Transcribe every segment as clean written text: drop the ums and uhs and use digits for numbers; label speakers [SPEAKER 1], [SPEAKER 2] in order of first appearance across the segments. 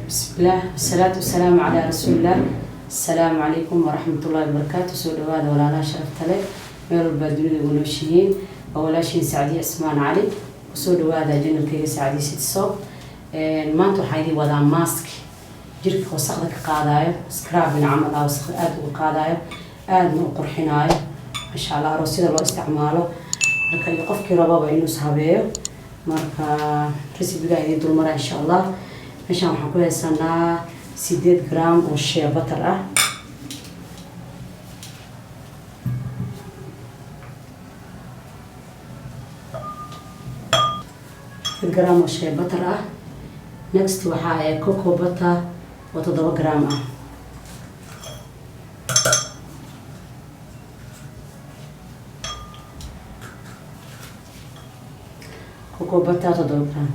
[SPEAKER 1] بسم الله والصلاة والسلام على رسول الله. السلام عليكم ورحمة الله وبركاته. سؤال هذا ولا لا شرف تلك مير البادون ونوشين ولا شيء سعدي اسمان علي وسؤال هذا جن الكي سعدي ست صوب ما أنتو حيدي وضع ماسك جرك وسخدك قاضي سكراب من عمل أو سخاد وقاضي آد وقرحناي إن شاء الله رصيد الله استعماله لكن يقف كربا بينو صحابيه marka recipe-ga idin dul maraa insha Allah. Meeshaan waxaan ku haysanaa 8 gram oo shea butter ah. 8 gram oo shea butter ah. Next waxaa ay cocoa butter oo 7 gram ah. cocoa butter 7 gram.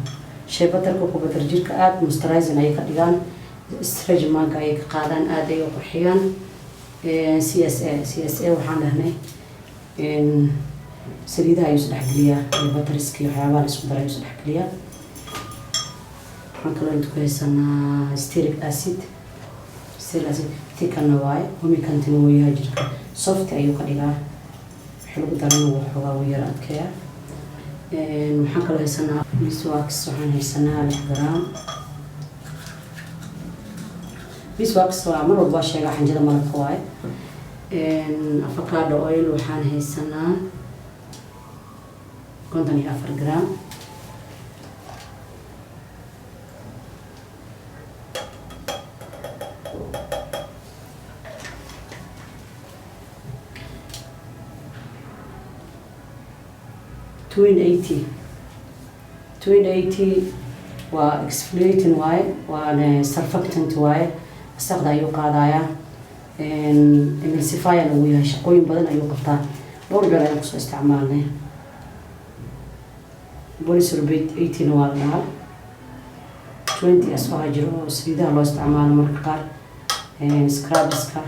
[SPEAKER 1] shea butter cocoa butter jirka aad moisturizing ay ka dhigaan, stretch mark ay ka qaadaan, aad ay u qurxiyaan. CSA waxaan dhahnay saliidaha ayuu isdhex geliyaa, butterska iyo waxyaabaha la isku daray ayuu isdhex geliyaa. waxaan kaloo inta ku haysanaa stearic acid thickana waaye, humicantina wuu yahay jirka soft ayuu ka dhigaa, wixii lagu darana wuu xoogaa wuu yara adkeeyaa. waxaan kaloo haysanaa beeswax, waxaan haysanaa 6 gram. beeswax waa mar walba sheega xanjada malabka waaye. avocado oil waxaan haysanaa 54 gram. $280 waa exfoliating waaye, waana surfactant waaye, wasaqda ayuu qaadayaa. emulsifier uu yahay, shaqooyin badan ayuu qabtaa. dhowr jeer ayaan kusoo isticmaalnay. polysorbate 80 waa la dhahaa. 20 asoo jiro oo saliidaha loo isticmaalo marka qaar, scrubska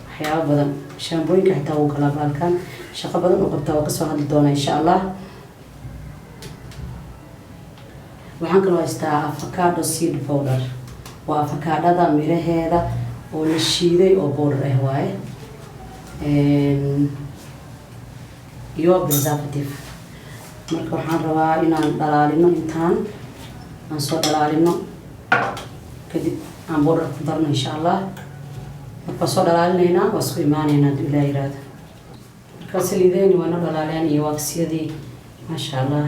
[SPEAKER 1] waxyaabo badan, shaambooyinka xitaa wuu kala baalkaan, shaqo badan uu qabtaa. waa kasoo hadli doonaa insha Allah. waxaan kaloo haystaa avocado seed powder, waa avocadada miraheeda oo la shiiday oo powder ah waaye, iyo preservative. marka waxaan rabaa inaan dhalaalino, intaan aan soo dhalaalino kadib aan powder ku darno insha Allah. marka soo dhalaalinaynaa waa isku imaanaynaa haddii Ilaahay yiraahdo. marka saliidayni waa noo dhalaaleen iyo waaksiyadii maasha Allah.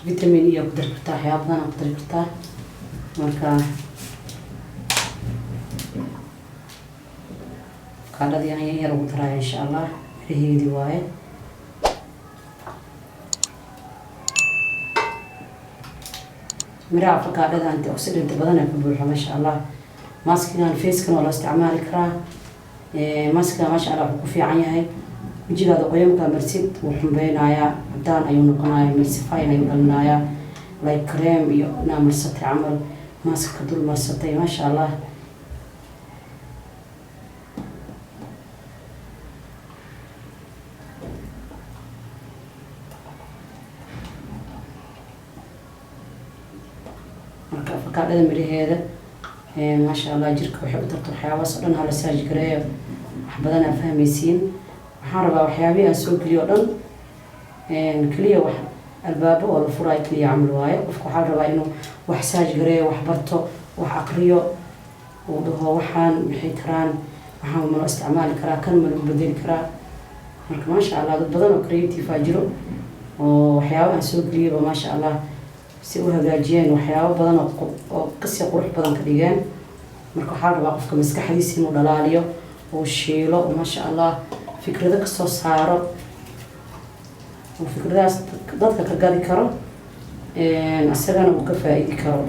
[SPEAKER 1] vitamin iyo ku dari kartaa, waxyaabo badan ku dari kartaa. marka avocadadii aan yar ugu daraya insha Allah, miraheedii waaye. miraha avocadada antioxidant badan ay ku buuxo maasha Allah. maskigan face-kan waa loo isticmaali karaa. maskiga maasha Allah wuxuu ku fiican yahay wejigaada qoyanka marsid wuu xumbaynayaa, cadaan ayuu noqonayaa, emulsifier ayuu dhalinayaa, like cream iyo inaa marsatay camal maska dul marsatay maasha Allah. marka avocadada miraheeda maasha Allah jirka waxay u tarto waxyaabahaas oo dhan hala saaj gareeyo, wax badan aa fahmaysiin. waxaan rabaa waxyaabihii aan soo geliyo o dhan keliya wax albaabo oo la furaayo keliya camal waaye. qofka waxaa rabaa inuu wax saaj gareeyo, wax barto, wax aqriyo, uu dhaho waxaan maxay karaan, waxaan ma loo isticmaali karaa, kan ma lagu bedeli karaa. marka maasha Allah dad badan oo creative aa jiro oo waxyaabo aan soo geliyaba maasha Allah si u hagaajiyeen, waxyaabo badan oo kasii qurux badan ka dhigeen. marka waxaa rabaa qofka maskaxdiisa inuu dhalaaliyo, uu shiilo, maasha Allah fikrado ka soo saaro, oo fikradaas dadka ka gadi karo, asagana uu ka faa'iidi karo.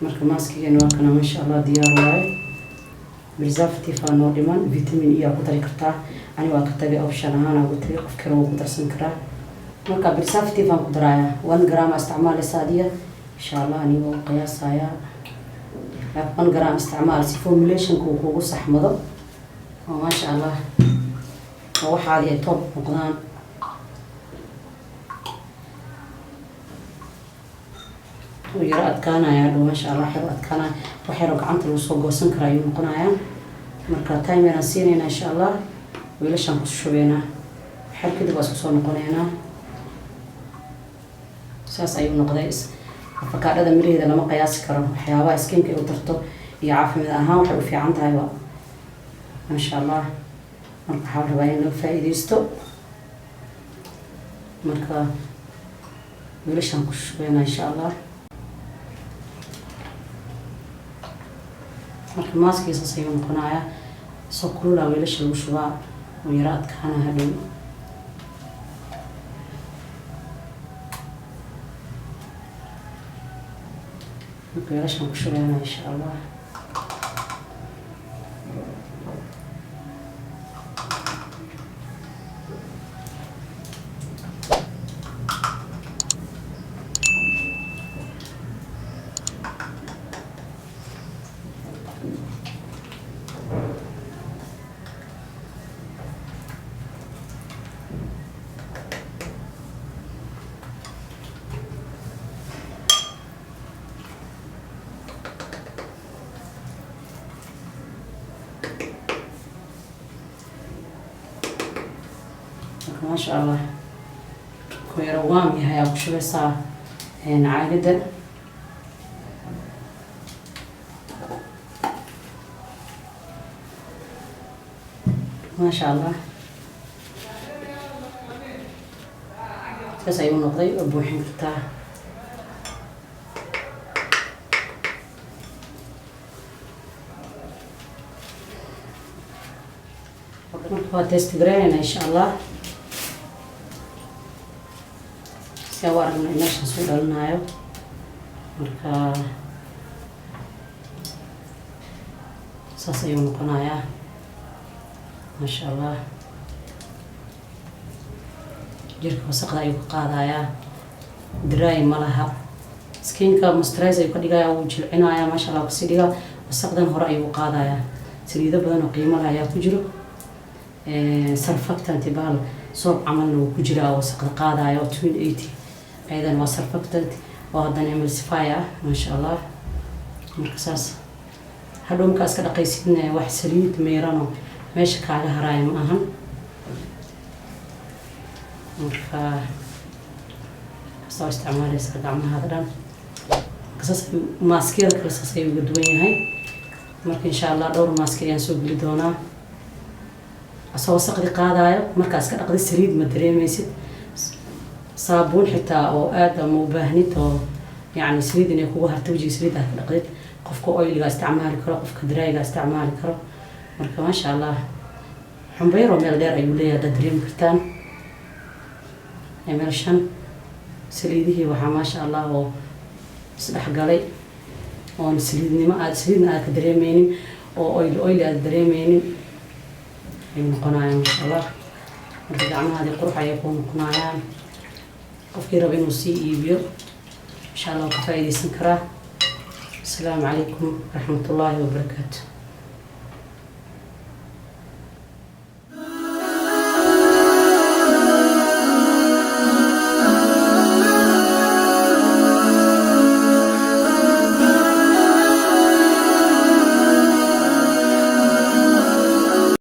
[SPEAKER 1] marka maskigeena waa kana maasha Allah diyaar waaye. preservative aa noo dhiman, vitamin E aa ku dari kartaa. ani waa ka tagay option ahaan aa ugu tagay, qof kale wuu ku darsan karaa. marka preservative aan ku darayaa 1 gram isticmaalaysa adiga إن شاء الله أني وقياس يا 1 جرام استعمال سي فورميليشن كوكو صح مضى وما شاء الله وواحد يطب مقدام ويرى أتكانا يا ما شاء الله حلو أتكانا وحيرك عنت الوصول قوسن كرايو مقنايا مركا تايمر نسينا إن شاء الله ويلش نقص شوينا حل كده بس وصول نقناينا ساس أيو نقديس فكار هذا مريه إذا لما قياس كرم حيوان سكين كي وترتو يعرف من أها وحلو في عنتها أيوة ما شاء الله مركا حاول باين له فايديستو مركا ويلش نقص شوينا إن شاء الله marka maaskiisa ayuu noqonayaa soo kulula weelasha lagu shubaa oo yara adkaana hadhow weelasha ku shubayna insha Allah ما شاء الله كوير وامي هيا وشو بسا عاقدة ما شاء الله كاس أيون نقضي وبوحين كرتاه waa test gareynayna insha Allah si aan aragno meesha soo dhalanayo marka saas ayuu noqonayaa ma sha Allah jirka wasaqda ayuu ka qaadayaa dry malaha skinka moisturizer ayuu ka dhigayaa uu jilcinayaa ma sha Allah si dhiga wasaqdan hore ayuu qaadayaa saliido badan oo qiimo leh ayaa ku jiro surfactant bal صوب عملنا وكجرا وسقط قاضي 280 أيضا وسرفكتنت وهذا نعمل سفاية ما شاء الله مركزاس هلوم كاس كده قيسين واحد سليد ميرانو ماشي على هراي معهم مركا صار استعمال يستخدم هذا قصص ماسكير قصص يقدمين هاي مركا إن شاء الله دور ماسكير ينسوق لدونا أصلا وسقط قاضي مركز كده قدي سريد مدري ميسد صابون حتى أو آدم وباهنت أو يعني سريد إنه هو هرتوجي سريد هذا قديت قفك أويل استعمال كرا قفك دراي استعمال كرا مركز ما شاء الله حنبيرو ميلدير أيوليا دريم كرتان يمرشان سريده وها ما شاء الله و صدح قالي وان سريدني ما سريدنا كدريميني أو أويل أدريميني يكونوا إن شاء الله بدعنا هذه قروح يكون قناعان وفي ربنا وسي يبير إن شاء الله كفاية سنكرة السلام عليكم ورحمة الله وبركاته.